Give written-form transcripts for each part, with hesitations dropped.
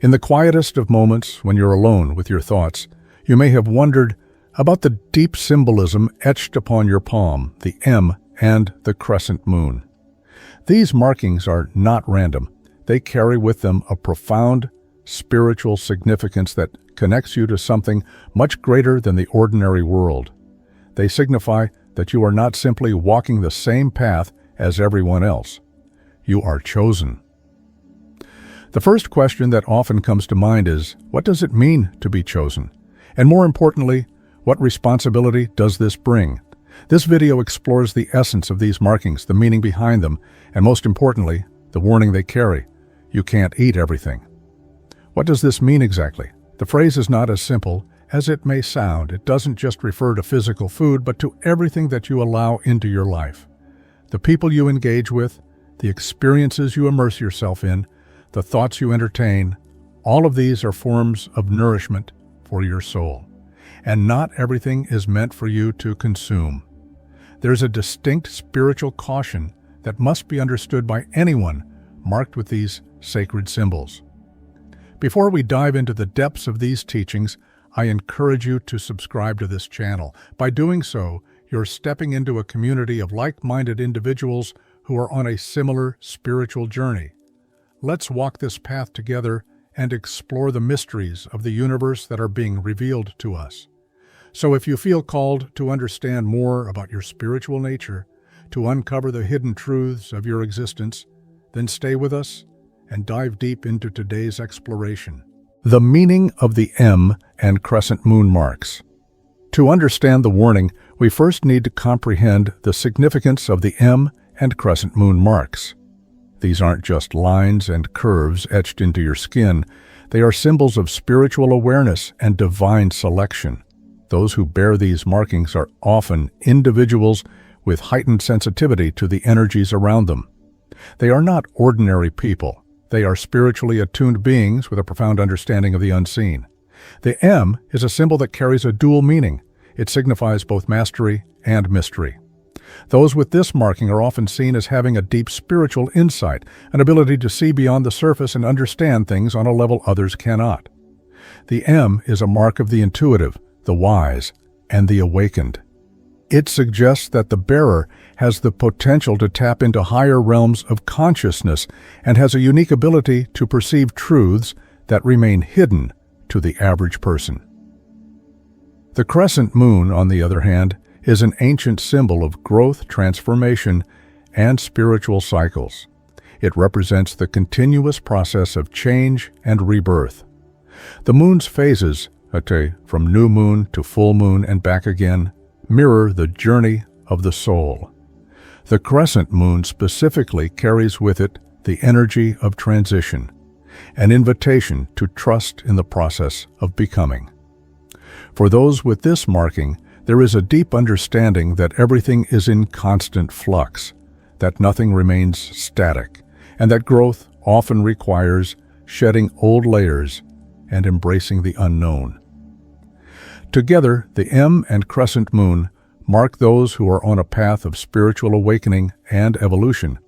In the quietest of moments, when you're alone with your thoughts, you may have wondered about the deep symbolism etched upon your palm, the M and the crescent moon. These markings are not random. They carry with them a profound spiritual significance that connects you to something much greater than the ordinary world. They signify that you are not simply walking the same path as everyone else. You are chosen. The first question that often comes to mind is, what does it mean to be chosen? And more importantly, what responsibility does this bring? This video explores the essence of these markings, the meaning behind them, and most importantly, the warning they carry. You can't eat everything. What does this mean exactly? The phrase is not as simple as it may sound. It doesn't just refer to physical food, but to everything that you allow into your life. The people you engage with, the experiences you immerse yourself in, the thoughts you entertain, all of these are forms of nourishment for your soul. And not everything is meant for you to consume. There's a distinct spiritual caution that must be understood by anyone marked with these sacred symbols. Before we dive into the depths of these teachings, I encourage you to subscribe to this channel. By doing so, you're stepping into a community of like-minded individuals who are on a similar spiritual journey. Let's walk this path together and explore the mysteries of the universe that are being revealed to us. So if you feel called to understand more about your spiritual nature, to uncover the hidden truths of your existence, then stay with us and dive deep into today's exploration. The meaning of the M and crescent moon marks. To understand the warning, we first need to comprehend the significance of the M and crescent moon marks. These aren't just lines and curves etched into your skin. They are symbols of spiritual awareness and divine selection. Those who bear these markings are often individuals with heightened sensitivity to the energies around them. They are not ordinary people. They are spiritually attuned beings with a profound understanding of the unseen. The M is a symbol that carries a dual meaning. It signifies both mastery and mystery. Those with this marking are often seen as having a deep spiritual insight, an ability to see beyond the surface and understand things on a level others cannot. The M is a mark of the intuitive, the wise, and the awakened. It suggests that the bearer has the potential to tap into higher realms of consciousness and has a unique ability to perceive truths that remain hidden to the average person. The crescent moon, on the other hand, is an ancient symbol of growth, transformation, and spiritual cycles. It represents the continuous process of change and rebirth. The moon's phases, from new moon to full moon and back again, mirror the journey of the soul. The crescent moon specifically carries with it the energy of transition, an invitation to trust in the process of becoming. For those with this marking, there is a deep understanding that everything is in constant flux, that nothing remains static, and that growth often requires shedding old layers and embracing the unknown. Together, the M and crescent moon mark those who are on a path of spiritual awakening and evolution.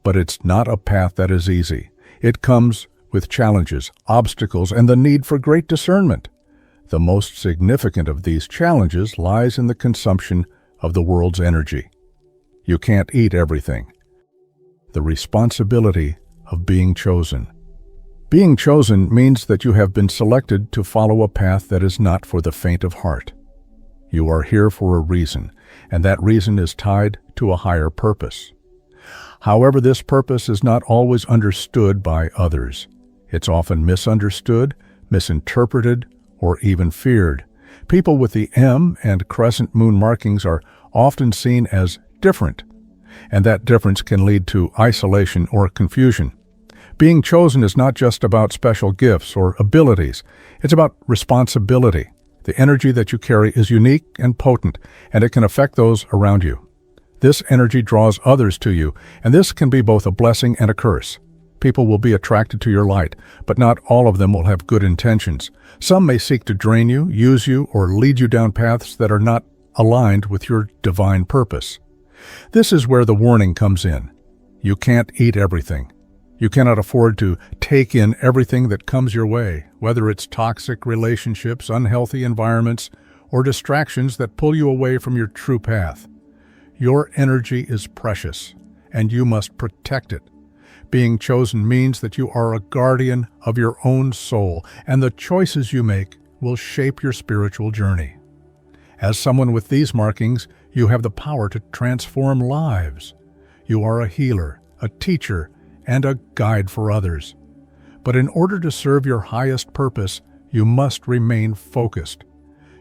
But it's not a path that is easy. It comes with challenges, obstacles, and the need for great discernment. The most significant of these challenges lies in the consumption of the world's energy. You can't eat everything. The responsibility of being chosen. Being chosen means that you have been selected to follow a path that is not for the faint of heart. You are here for a reason, and that reason is tied to a higher purpose. However, this purpose is not always understood by others. It's often misunderstood, misinterpreted, or even feared. People with the M and crescent moon markings are often seen as different, and that difference can lead to isolation or confusion. Being chosen is not just about special gifts or abilities. It's about responsibility. The energy that you carry is unique and potent, and it can affect those around you. This energy draws others to you, and this can be both a blessing and a curse. People will be attracted to your light, but not all of them will have good intentions. Some may seek to drain you, use you, or lead you down paths that are not aligned with your divine purpose. This is where the warning comes in. You can't eat everything. You cannot afford to take in everything that comes your way, whether it's toxic relationships, unhealthy environments, or distractions that pull you away from your true path. Your energy is precious, and you must protect it. Being chosen means that you are a guardian of your own soul, and the choices you make will shape your spiritual journey. As someone with these markings, you have the power to transform lives. You are a healer, a teacher, and a guide for others. But in order to serve your highest purpose, you must remain focused.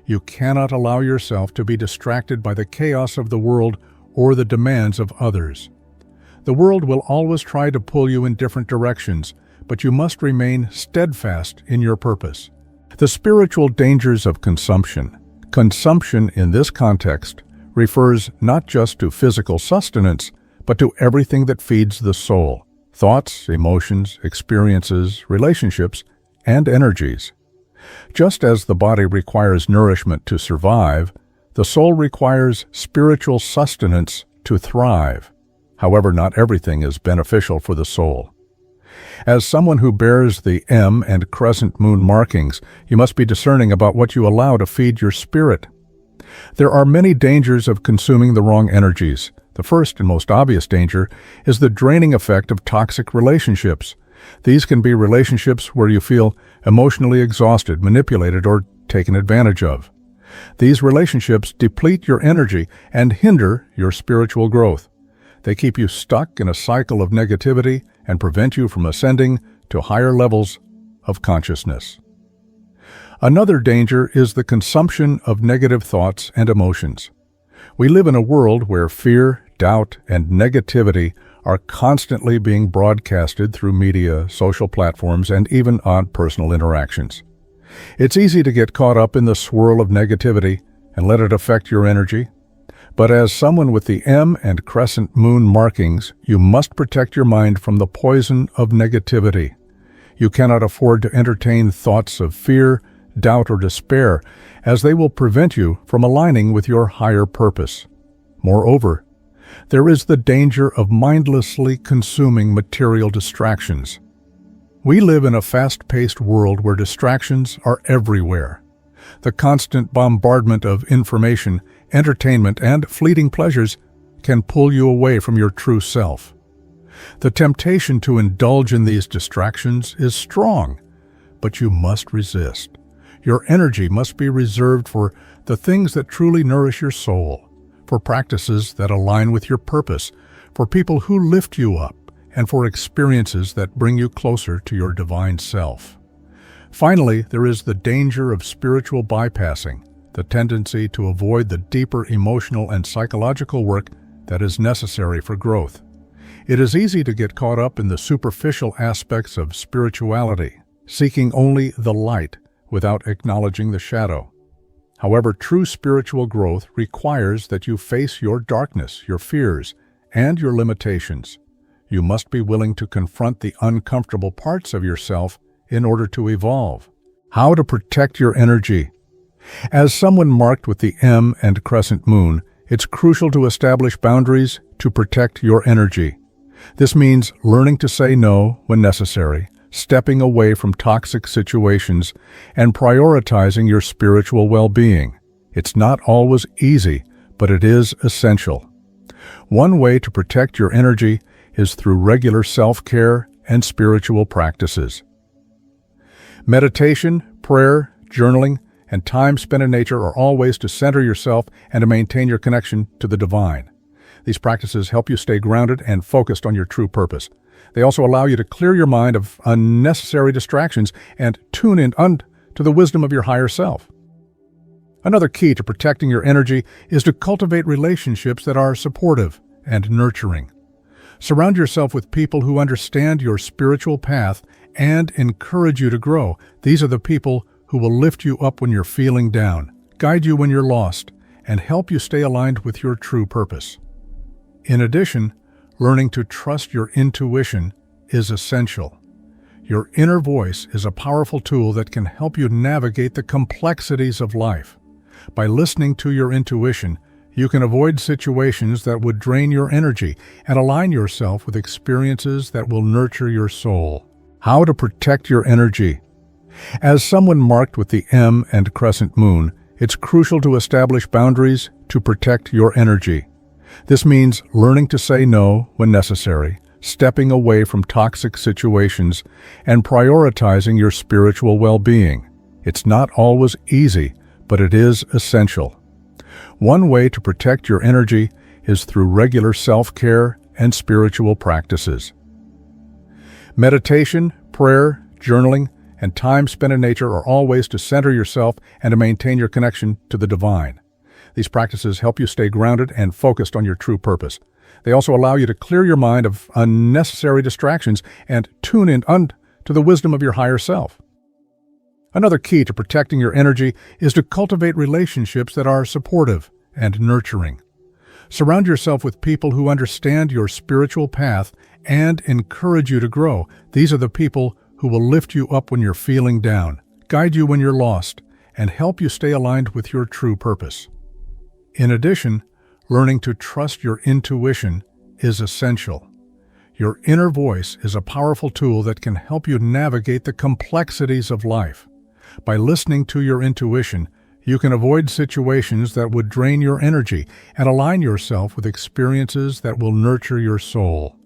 You cannot allow yourself to be distracted by the chaos of the world or the demands of others. The world will always try to pull you in different directions, but you must remain steadfast in your purpose. The spiritual dangers of consumption. Consumption in this context refers not just to physical sustenance, but to everything that feeds the soul: thoughts, emotions, experiences, relationships, and energies. Just as the body requires nourishment to survive, the soul requires spiritual sustenance to thrive. However, not everything is beneficial for the soul. As someone who bears the M and Crescent Moon markings, you must be discerning about what you allow to feed your spirit. There are many dangers of consuming the wrong energies. The first and most obvious danger is the draining effect of toxic relationships. These can be relationships where you feel emotionally exhausted, manipulated, or taken advantage of. These relationships deplete your energy and hinder your spiritual growth. They keep you stuck in a cycle of negativity and prevent you from ascending to higher levels of consciousness. Another danger is the consumption of negative thoughts and emotions. We live in a world where fear, doubt, and negativity are constantly being broadcasted through media, social platforms, and even on personal interactions. It's easy to get caught up in the swirl of negativity and let it affect your energy. But as someone with the M and Crescent Moon markings, you must protect your mind from the poison of negativity. You cannot afford to entertain thoughts of fear, doubt, or despair, as they will prevent you from aligning with your higher purpose. Moreover, there is the danger of mindlessly consuming material distractions. We live in a fast-paced world where distractions are everywhere. The constant bombardment of information, entertainment, and fleeting pleasures can pull you away from your true self. The temptation to indulge in these distractions is strong, but you must resist. Your energy must be reserved for the things that truly nourish your soul, for practices that align with your purpose, for people who lift you up, and for experiences that bring you closer to your divine self. Finally, there is the danger of spiritual bypassing, the tendency to avoid the deeper emotional and psychological work that is necessary for growth. It is easy to get caught up in the superficial aspects of spirituality, seeking only the light without acknowledging the shadow. However, true spiritual growth requires that you face your darkness, your fears, and your limitations. You must be willing to confront the uncomfortable parts of yourself in order to evolve. How to protect your energy? As someone marked with the M and Crescent Moon, it's crucial to establish boundaries to protect your energy. This means learning to say no when necessary, stepping away from toxic situations, and prioritizing your spiritual well-being. It's not always easy, but it is essential. One way to protect your energy is through regular self-care and spiritual practices. Meditation, prayer, journaling, and time spent in nature are all ways to center yourself and to maintain your connection to the divine. These practices help you stay grounded and focused on your true purpose. They also allow you to clear your mind of unnecessary distractions and tune in to the wisdom of your higher self. Another key to protecting your energy is to cultivate relationships that are supportive and nurturing. Surround yourself with people who understand your spiritual path and encourage you to grow. These are the people who will lift you up when you're feeling down, guide you when you're lost, and help you stay aligned with your true purpose. In addition, learning to trust your intuition is essential. Your inner voice is a powerful tool that can help you navigate the complexities of life. By listening to your intuition, you can avoid situations that would drain your energy and align yourself with experiences that will nurture your soul. How to protect your energy. As someone marked with the M and Crescent Moon, it's crucial to establish boundaries to protect your energy. This means learning to say no when necessary, stepping away from toxic situations, and prioritizing your spiritual well-being. It's not always easy, but it is essential. One way to protect your energy is through regular self-care and spiritual practices. Meditation, prayer, journaling, and time spent in nature are all ways to center yourself and to maintain your connection to the divine. These practices help you stay grounded and focused on your true purpose. They also allow you to clear your mind of unnecessary distractions and tune in to the wisdom of your higher self. Another key to protecting your energy is to cultivate relationships that are supportive and nurturing. Surround yourself with people who understand your spiritual path and encourage you to grow. These are the people who will lift you up when you're feeling down, guide you when you're lost, and help you stay aligned with your true purpose. In addition, learning to trust your intuition is essential. Your inner voice is a powerful tool that can help you navigate the complexities of life. By listening to your intuition, you can avoid situations that would drain your energy and align yourself with experiences that will nurture your soul.